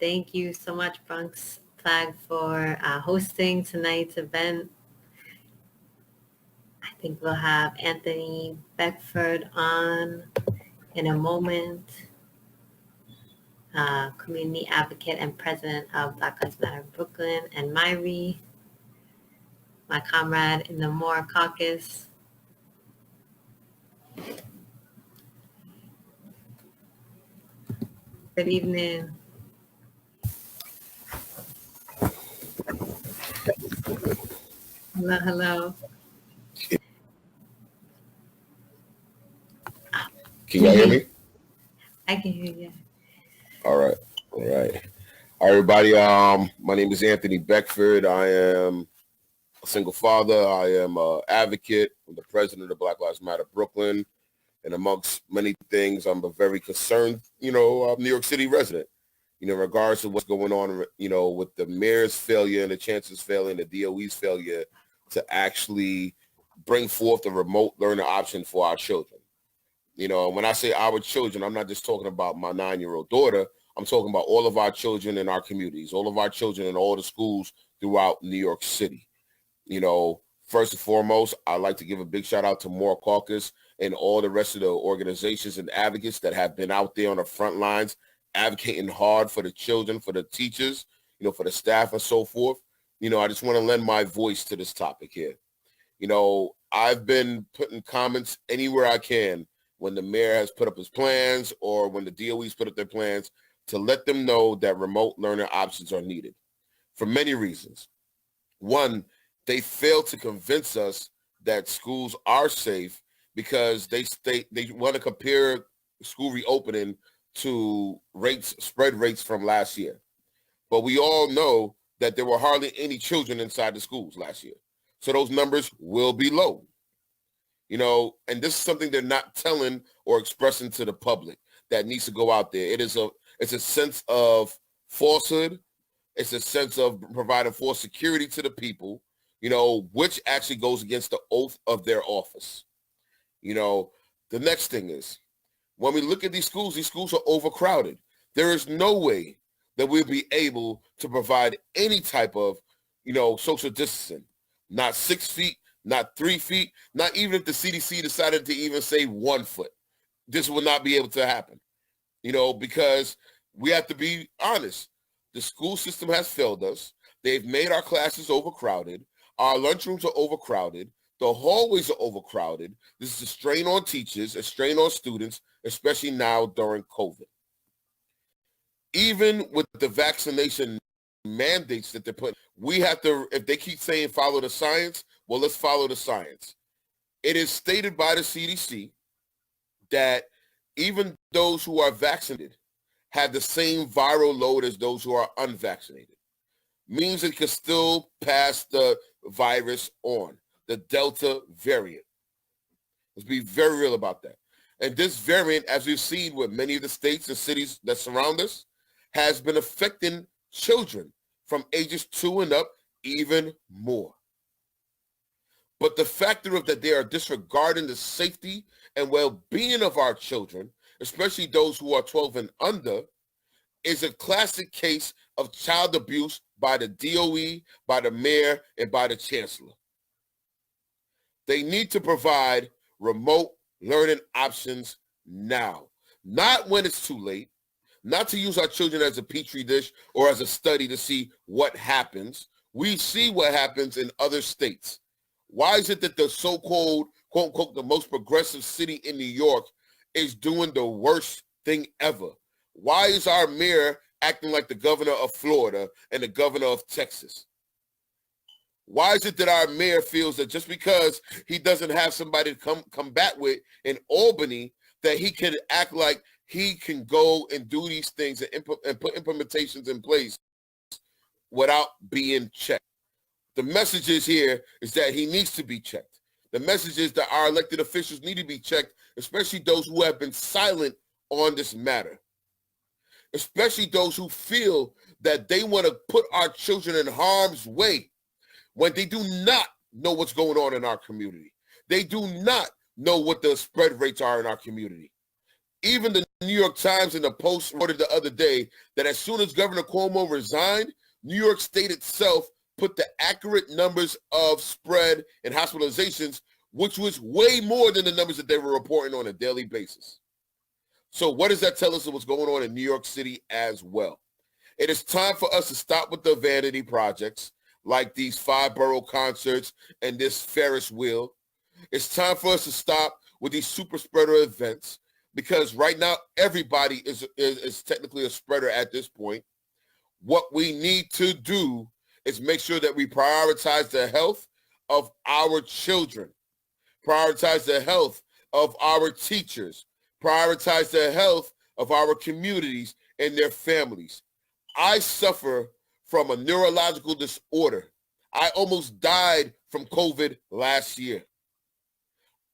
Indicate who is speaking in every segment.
Speaker 1: Thank you so much, Bronx Flag, for hosting tonight's event. I think we'll have Anthony Beckford on in a moment, community advocate and president of Black Lives Matter Brooklyn, and Myri, my comrade in the MORE caucus. Good evening. Hello, hello.
Speaker 2: Can y'all hear me?
Speaker 1: I can hear you.
Speaker 2: All right. Hi, everybody. My name is Anthony Beckford. I am a single father. I am an advocate. I'm the president of Black Lives Matter Brooklyn. And amongst many things, I'm a very concerned, New York City resident, in regards to what's going on, with the mayor's failure and the chancellor's failure and the DOE's failure to actually bring forth a remote learning option for our children. When I say our children, I'm not just talking about my 9-year-old daughter. I'm talking about all of our children in our communities, all of our children in all the schools throughout New York City. First and foremost, I'd like to give a big shout out to MORE Caucus and all the rest of the organizations and advocates that have been out there on the front lines, advocating hard for the children, for the teachers, for the staff and so forth. I just want to lend my voice to this topic here. I've been putting comments anywhere I can when the mayor has put up his plans or when the DOE's put up their plans to let them know that remote learning options are needed for many reasons. One, they fail to convince us that schools are safe because they want to compare school reopening to spread rates from last year. But we all know that there were hardly any children inside the schools last year. So those numbers will be low. And this is something they're not telling or expressing to the public that needs to go out there. It's a sense of falsehood. It's a sense of providing false security to the people, which actually goes against the oath of their office. The next thing is, when we look at these schools are overcrowded. There is no way that we'll be able to provide any type of, social distancing, not 6 feet, not 3 feet, not even if the CDC decided to even say 1 foot. This will not be able to happen, because we have to be honest. The school system has failed us. They've made our classes overcrowded. Our lunchrooms are overcrowded. The hallways are overcrowded. This is a strain on teachers, a strain on students, especially now during COVID. Even with the vaccination mandates that they're putting, we have to, if they keep saying follow the science, well, let's follow the science. It is stated by the CDC that even those who are vaccinated have the same viral load as those who are unvaccinated. Means it can still pass the virus on, the Delta variant. Let's be very real about that. And this variant, as we've seen with many of the states and cities that surround us, has been affecting children from ages 2 and up even more. But the factor of that they are disregarding the safety and well-being of our children, especially those who are 12 and under, is a classic case of child abuse by the DOE, by the mayor, and by the chancellor. They need to provide remote learning options now, not when it's too late, not to use our children as a petri dish or as a study to see what happens. We see what happens in other states. Why is it that the so-called, quote unquote, the most progressive city in New York is doing the worst thing ever? Why is our mayor acting like the governor of Florida and the governor of Texas? Why is it that our mayor feels that just because he doesn't have somebody to combat with in Albany, that he can act like he can go and do these things and put implementations in place without being checked? The message is here is that he needs to be checked. The message is that our elected officials need to be checked, especially those who have been silent on this matter, especially those who feel that they want to put our children in harm's way when they do not know what's going on in our community. They do not know what the spread rates are in our community. Even the New York Times and the Post reported the other day that as soon as Governor Cuomo resigned, New York State itself put the accurate numbers of spread and hospitalizations, which was way more than the numbers that they were reporting on a daily basis. So what does that tell us of what's going on in New York City as well? It is time for us to stop with the vanity projects like these 5-borough concerts and this Ferris wheel. It's time for us to stop with these super spreader events, because right now everybody is technically a spreader at this point. What we need to do is make sure that we prioritize the health of our children, prioritize the health of our teachers, prioritize the health of our communities and their families. I suffer from a neurological disorder. I almost died from COVID last year.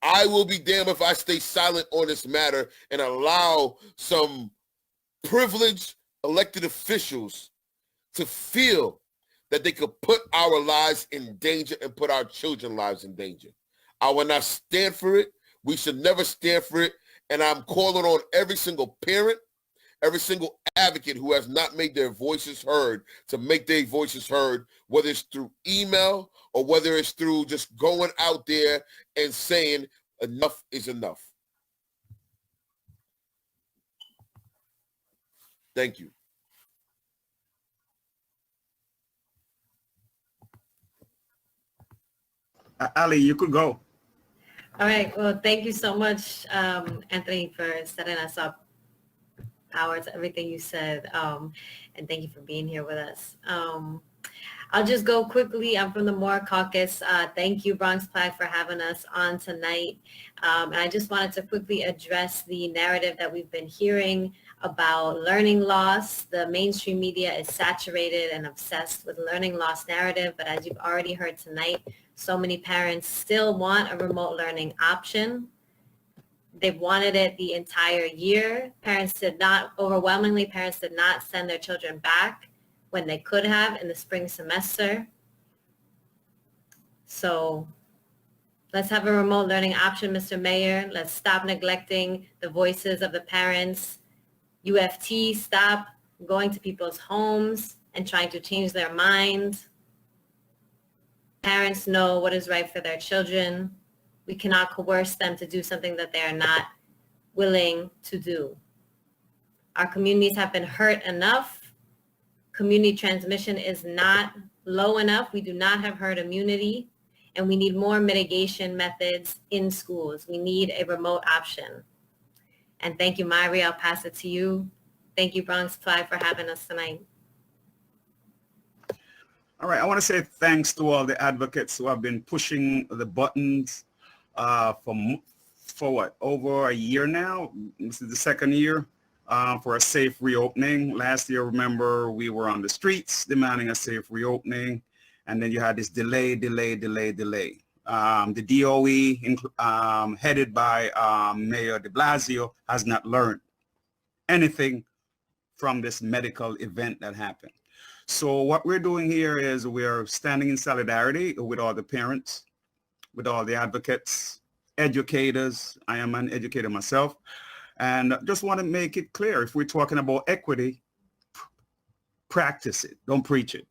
Speaker 2: I will be damned if I stay silent on this matter and allow some privileged elected officials to feel that they could put our lives in danger and put our children's lives in danger. I will not stand for it. We should never stand for it. And I'm calling on every single parent, every single advocate who has not made their voices heard to make their voices heard, whether it's through email or whether it's through just going out there and saying enough is enough. Thank you.
Speaker 3: Ali, you could go.
Speaker 1: All right. Well, thank you so much, Anthony, for setting us up. Power to everything you said. And thank you for being here with us. I'll just go quickly. I'm from the MORE Caucus. Thank you, Bronx Pride, for having us on tonight. And I just wanted to quickly address the narrative that we've been hearing about learning loss. The mainstream media is saturated and obsessed with learning loss narrative. But as you've already heard tonight, so many parents still want a remote learning option. They've wanted it the entire year. Parents did not send their children back when they could have in the spring semester. So let's have a remote learning option, Mr. Mayor. Let's stop neglecting the voices of the parents. UFT, stop going to people's homes and trying to change their minds. Parents know what is right for their children. We cannot coerce them to do something that they are not willing to do. Our communities have been hurt enough. Community transmission is not low enough. We do not have herd immunity, and we need more mitigation methods in schools. We need a remote option. And thank you, Myri. I'll pass it to you. Thank you, Bronx Pride, for having us tonight.
Speaker 3: All right, I want to say thanks to all the advocates who have been pushing the buttons for what, over a year now? This is the second year for a safe reopening. Last year, remember, we were on the streets demanding a safe reopening, and then you had this delay. The DOE, headed by Mayor de Blasio, has not learned anything from this medical event that happened. So what we're doing here is we're standing in solidarity with all the parents, with all the advocates, educators. I am an educator myself, and just want to make it clear, if we're talking about equity, practice it, don't preach it.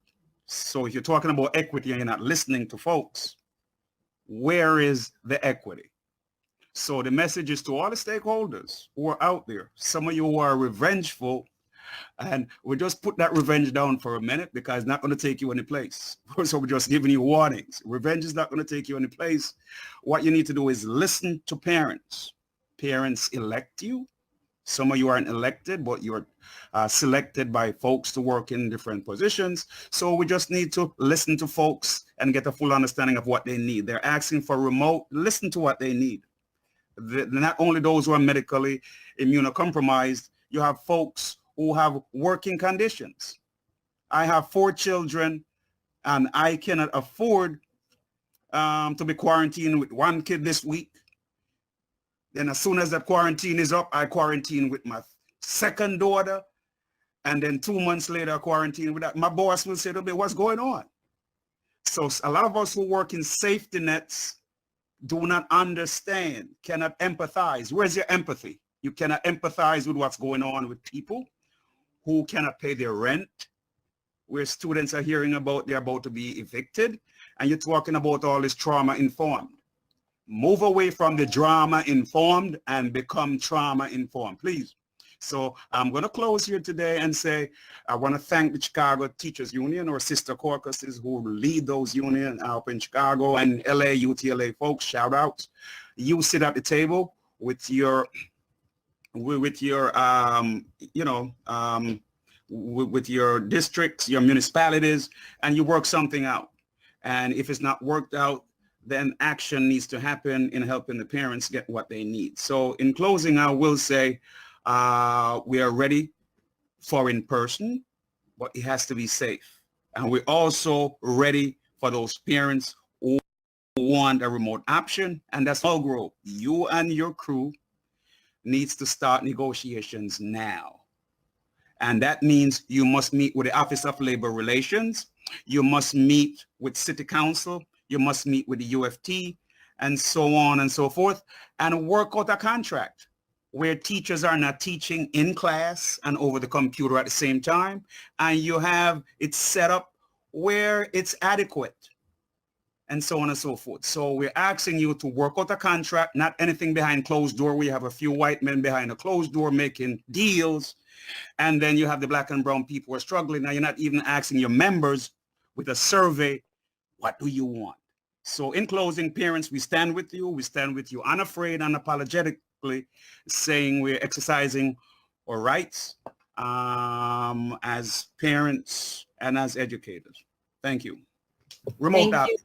Speaker 3: So if you're talking about equity and you're not listening to folks, where is the equity? So the message is to all the stakeholders who are out there. Some of you who are revengeful, and we'll just put that revenge down for a minute, because it's not going to take you any place. So we're just giving you warnings. Revenge is not going to take you any place. What you need to do is listen to parents. Parents elect you. Some of you aren't elected, but you're selected by folks to work in different positions. So we just need to listen to folks and get a full understanding of what they need. They're asking for remote. Listen to what they need. Not only those who are medically immunocompromised, you have folks who have working conditions. I have 4 children, and I cannot afford to be quarantined with 1 kid this week. Then as soon as that quarantine is up, I quarantine with my 2nd daughter. And then 2 months later, I quarantine with that. My boss will say to me, what's going on? So a lot of us who work in safety nets do not understand, cannot empathize. Where's your empathy? You cannot empathize with what's going on with people who cannot pay their rent, where students are hearing about they're about to be evicted, and you're talking about all this trauma-informed. Move away from the drama-informed and become trauma-informed, please. So I'm going to close here today and say I want to thank the Chicago Teachers Union, or sister caucuses who lead those unions up in Chicago and LA, UTLA folks. Shout out. You sit at the table with your with your districts, your municipalities, and you work something out. And if it's not worked out, then action needs to happen in helping the parents get what they need. So in closing, I will say we are ready for in person, but it has to be safe. And we're also ready for those parents who want a remote option, and that's all grow. You and your crew needs to start negotiations now. And that means you must meet with the Office of Labor Relations. You must meet with City Council. You must meet with the UFT, and so on and so forth, and work out a contract where teachers are not teaching in class and over the computer at the same time, and you have it set up where it's adequate, and so on and so forth. So we're asking you to work out a contract, not anything behind closed door. We have a few white men behind a closed door making deals, and then you have the black and brown people who are struggling. Now you're not even asking your members with a survey, what do you want? So in closing, parents, we stand with you. We stand with you unafraid, unapologetically, saying we're exercising our rights as parents and as educators. Thank you. Remote
Speaker 1: Thank
Speaker 3: out.
Speaker 1: you.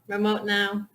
Speaker 1: Remote now.